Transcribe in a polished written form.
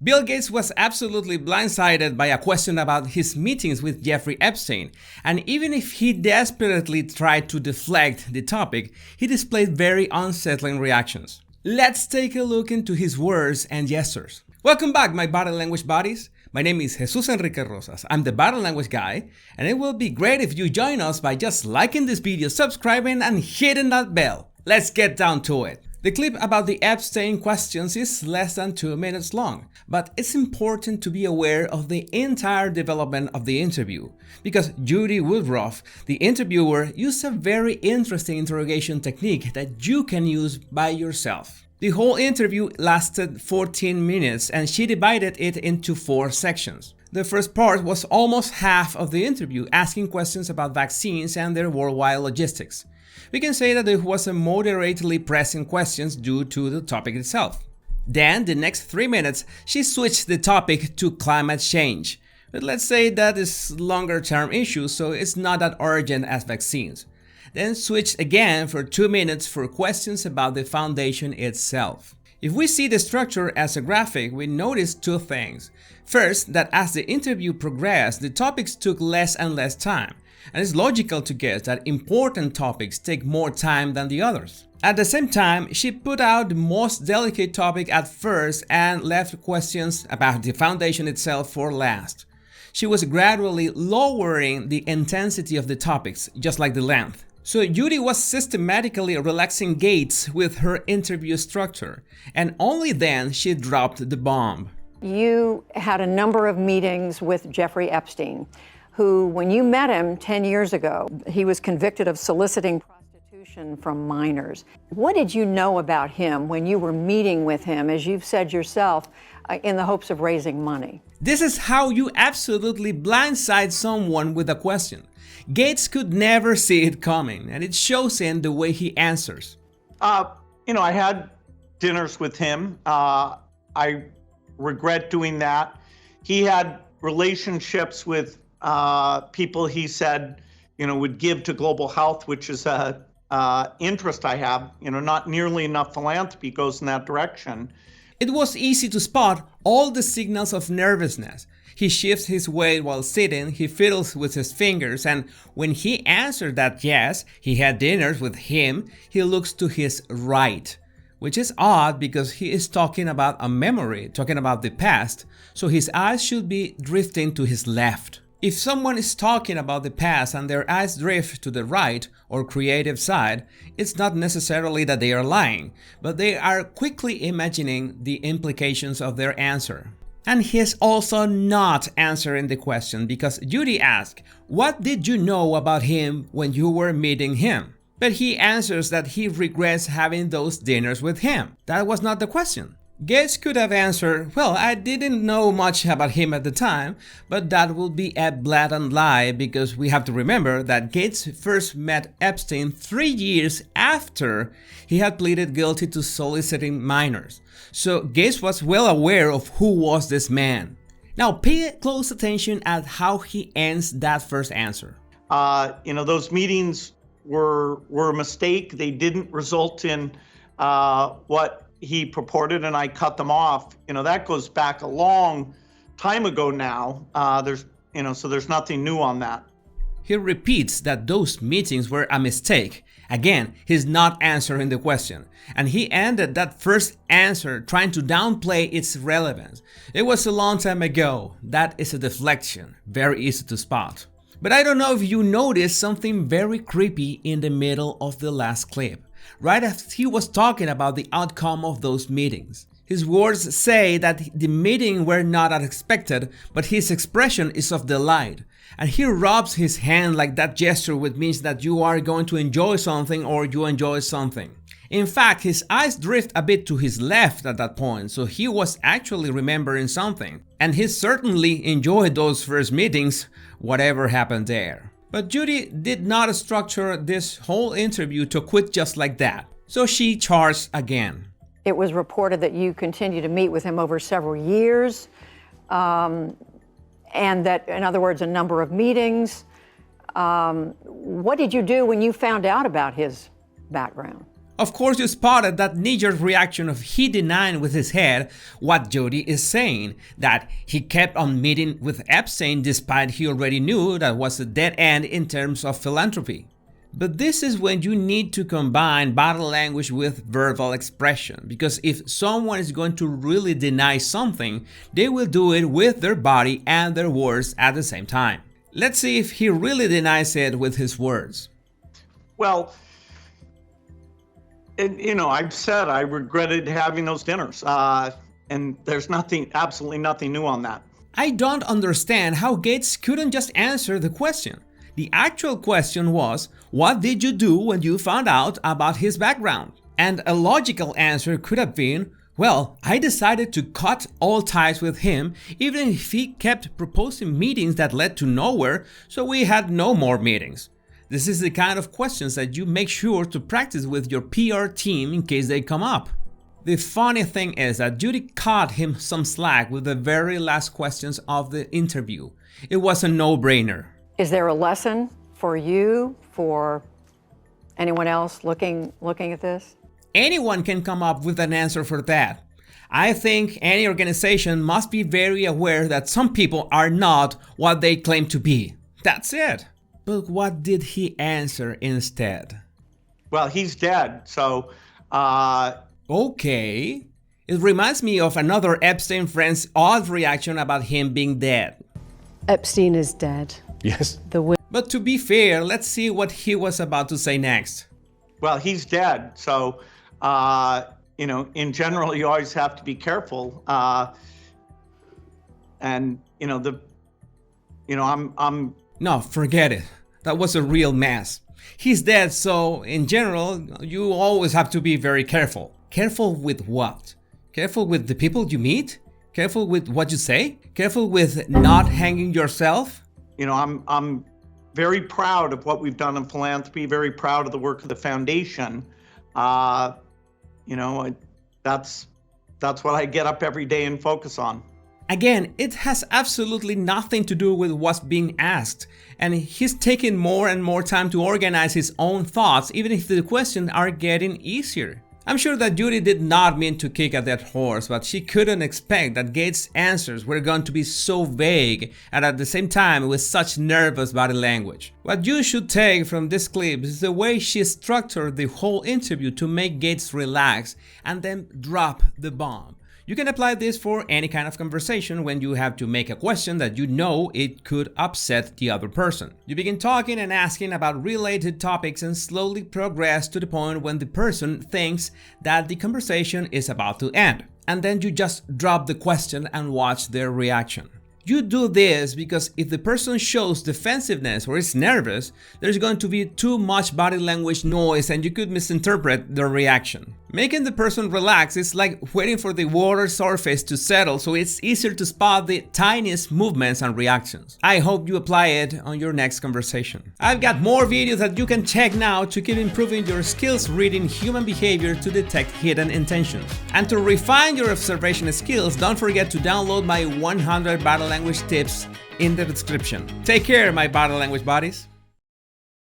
Bill Gates was absolutely blindsided by a question about his meetings with Jeffrey Epstein, and even if he desperately tried to deflect the topic, he displayed very unsettling reactions. Let's take a look into his words and gestures. Welcome back, my body language buddies. My name is Jesus Enrique Rosas. I'm the body language guy, and it will be great if you join us by just liking this video, subscribing, and hitting that bell. Let's get down to it. The clip about the Epstein questions is less than 2 minutes long, but it's important to be aware of the entire development of the interview, because Judy Woodruff, the interviewer, used a very interesting interrogation technique that you can use by yourself. The whole interview lasted 14 minutes and she divided it into 4 sections. The first part was almost half of the interview, asking questions about vaccines and their worldwide logistics. We can say that it was a moderately pressing questions due to the topic itself. Then, the next 3 minutes, she switched the topic to climate change. But let's say that is longer term issue, so it's not that urgent as vaccines. Then switched again for 2 minutes for questions about the foundation itself. If we see the structure as a graphic, we notice 2 things. First, that as the interview progressed, the topics took less and less time. And it's logical to guess that important topics take more time than the others. At the same time, she put out the most delicate topic at first and left questions about the foundation itself for last. She was gradually lowering the intensity of the topics, just like the length. So Judy was systematically relaxing Gates with her interview structure, and only then she dropped the bomb. You had a number of meetings with Jeffrey Epstein, who, when you met him 10 years ago, he was convicted of soliciting prostitution from minors. What did you know about him when you were meeting with him, as you've said yourself, in the hopes of raising money? This is how you absolutely blindside someone with a question. Gates could never see it coming, and it shows in the way he answers. I had dinners with him. I regret doing that. He had relationships with people he said, would give to global health, which is a interest I have. Not nearly enough philanthropy goes in that direction. It was easy to spot all the signals of nervousness. He shifts his weight while sitting, he fiddles with his fingers, and when he answered that yes, he had dinners with him, he looks to his right. Which is odd because he is talking about a memory, talking about the past, so his eyes should be drifting to his left. If someone is talking about the past and their eyes drift to the right or creative side, it's not necessarily that they are lying, but they are quickly imagining the implications of their answer. And he's also not answering the question because Judy asked, "What did you know about him when you were meeting him?" But he answers that he regrets having those dinners with him. That was not the question. Gates could have answered, "Well, I didn't know much about him at the time," but that would be a blatant lie because we have to remember that Gates first met Epstein 3 years after he had pleaded guilty to soliciting minors. So Gates was well aware of who was this man. Now pay close attention at how he ends that first answer. Those meetings were a mistake. They didn't result in what he purported, and I cut them off. That goes back a long time ago now. So there's nothing new on that. He repeats that those meetings were a mistake. Again, he's not answering the question. And he ended that first answer trying to downplay its relevance. It was a long time ago. That is a deflection, very easy to spot. But I don't know if you noticed something very creepy in the middle of the last clip, right as he was talking about the outcome of those meetings. His words say that the meeting were not as expected, but his expression is of delight. And he rubs his hand like that gesture, which means that you are going to enjoy something or you enjoy something. In fact, his eyes drift a bit to his left at that point, so he was actually remembering something. And he certainly enjoyed those first meetings, whatever happened there. But Judy did not structure this whole interview to quit just like that, so she charged again. It was reported that you continued to meet with him over several years, and that, in other words, a number of meetings. What did you do when you found out about his background? Of course, you spotted that knee-jerk reaction of he denying with his head what Jody is saying, that he kept on meeting with Epstein despite he already knew that was a dead end in terms of philanthropy. But this is when you need to combine body language with verbal expression, because if someone is going to really deny something, they will do it with their body and their words at the same time. Let's see if he really denies it with his words. Well, I've said I regretted having those dinners, and there's absolutely nothing new on that. I don't understand how Gates couldn't just answer the question. The actual question was, what did you do when you found out about his background? And a logical answer could have been, well, I decided to cut all ties with him, even if he kept proposing meetings that led to nowhere, so we had no more meetings. This is the kind of questions that you make sure to practice with your PR team in case they come up. The funny thing is that Judy cut him some slack with the very last questions of the interview. It was a no-brainer. Is there a lesson for you, for anyone else looking at this? Anyone can come up with an answer for that. I think any organization must be very aware that some people are not what they claim to be. That's it. But what did he answer instead? Well, he's dead, so... Okay. It reminds me of another Epstein friend's odd reaction about him being dead. Epstein is dead. Yes. But to be fair, let's see what he was about to say next. Well, he's dead, so, in general, you always have to be careful. No, forget it. That was a real mess. He's dead, so in general, you always have to be very careful. Careful with what? Careful with the people you meet? Careful with what you say? Careful with not hanging yourself? I'm very proud of what we've done in philanthropy, very proud of the work of the foundation. That's what I get up every day and focus on. Again, it has absolutely nothing to do with what's being asked, and he's taking more and more time to organize his own thoughts, even if the questions are getting easier. I'm sure that Judy did not mean to kick at that horse, but she couldn't expect that Gates' answers were going to be so vague and at the same time with such nervous body language. What you should take from this clip is the way she structured the whole interview to make Gates relax and then drop the bomb. You can apply this for any kind of conversation when you have to make a question that you know it could upset the other person. You begin talking and asking about related topics and slowly progress to the point when the person thinks that the conversation is about to end. And then you just drop the question and watch their reaction. You do this because if the person shows defensiveness or is nervous, there's going to be too much body language noise and you could misinterpret their reaction. Making the person relax is like waiting for the water surface to settle, so it's easier to spot the tiniest movements and reactions. I hope you apply it on your next conversation. I've got more videos that you can check now to keep improving your skills reading human behavior to detect hidden intentions. And to refine your observation skills, don't forget to download my 100 body language tips in the description. Take care, my body language buddies.